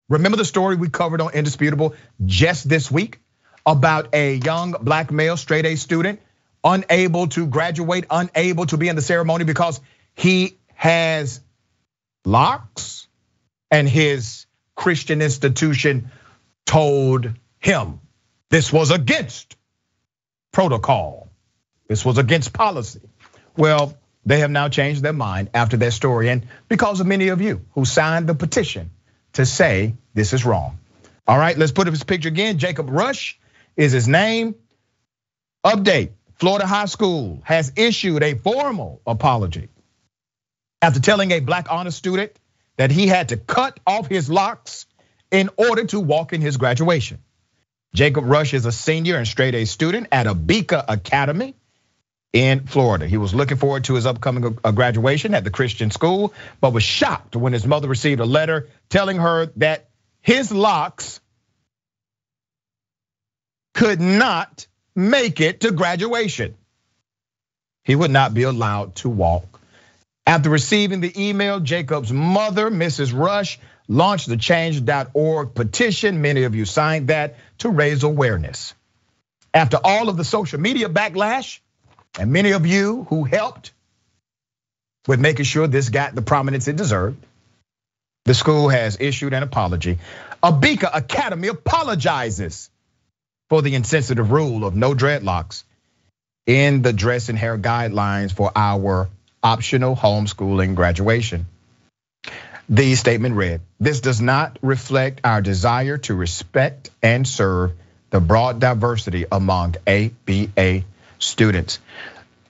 Remember the story we covered on Indisputable just this week about a young black male straight A student unable to graduate, unable to be in the ceremony because he has locks and his Christian institution told him this was against protocol. This was against policy. Well, they have now changed their mind after that story, and because of many of you who signed the petition to say this is wrong. All right, let's put up his picture again. Jacob Rush is his name. Update, Florida High School has issued a formal apology after telling a black honor student that he had to cut off his locks in order to walk in his graduation. Jacob Rush is a senior and straight A student at Abeka Academy in Florida. He was looking forward to his upcoming graduation at the Christian school, but was shocked when his mother received a letter telling her that his locks could not make it to graduation. He would not be allowed to walk. After receiving the email, Jacob's mother, Mrs. Rush, launched the change.org petition. Many of you signed that to raise awareness. After all of the social media backlash, and many of you who helped with making sure this got the prominence it deserved, the school has issued an apology. Abeka Academy apologizes for the insensitive rule of no dreadlocks in the dress and hair guidelines for our optional homeschooling graduation. The statement read, "This does not reflect our desire to respect and serve the broad diversity among ABA students."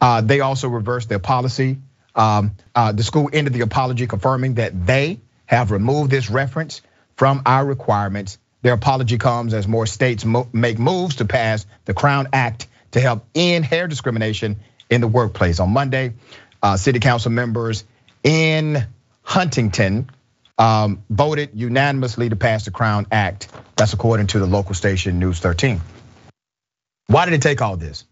They also reversed their policy. The school ended the apology confirming that they have removed this reference from our requirements. Their apology comes as more states make moves to pass the Crown Act to help end hair discrimination in the workplace. On Monday, city council members in Huntington voted unanimously to pass the Crown Act. That's according to the local station News 13. Why did it take all this?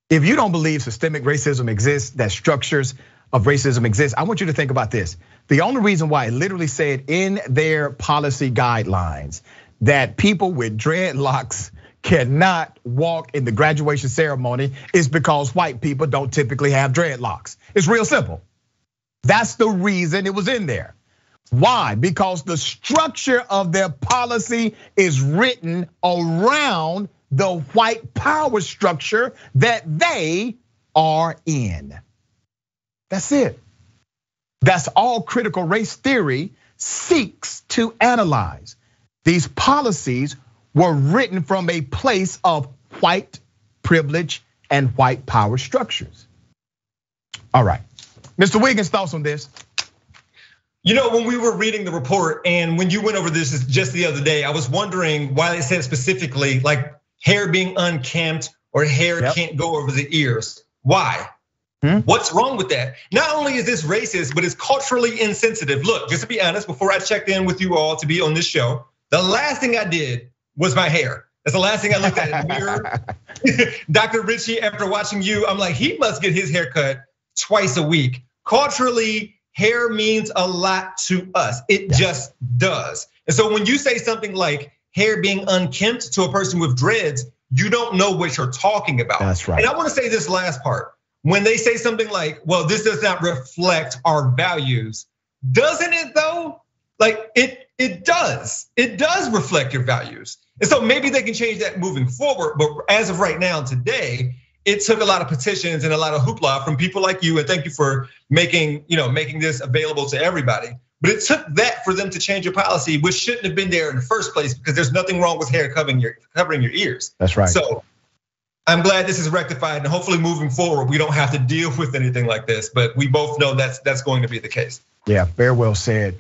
If you don't believe systemic racism exists, that structures of racism exist, I want you to think about this. The only reason why it literally said in their policy guidelines that people with dreadlocks cannot walk in the graduation ceremony is because white people don't typically have dreadlocks. It's real simple. That's the reason it was in there. Why? Because the structure of their policy is written around the white power structure that they are in. That's it. That's all critical race theory seeks to analyze. These policies were written from a place of white privilege and white power structures. All right, Mr. Wiggins, thoughts on this? You know, when we were reading the report and when you went over this just the other day, I was wondering why they said specifically like hair being unkempt or hair can't go over the ears. Why? What's wrong with that? Not only is this racist, but it's culturally insensitive. Look, just to be honest, before I checked in with you all to be on this show, the last thing I did was my hair. That's the last thing I looked at in the mirror. Dr. Richey, after watching you, I'm like, he must get his hair cut twice a week. Culturally, hair means a lot to us. It just does. And so when you say something like hair being unkempt to a person with dreads, you don't know what you're talking about. That's right. And I wanna say this last part. When they say something like, well, this does not reflect our values, doesn't it though? Like it does. It does reflect your values. And so maybe they can change that moving forward. But as of right now, today, it took a lot of petitions and a lot of hoopla from people like you. And thank you for making this available to everybody. But it took that for them to change your policy, which shouldn't have been there in the first place because there's nothing wrong with hair covering your ears. That's right. So I'm glad this is rectified, and hopefully moving forward, we don't have to deal with anything like this. But we both know that's going to be the case. Yeah, very well said.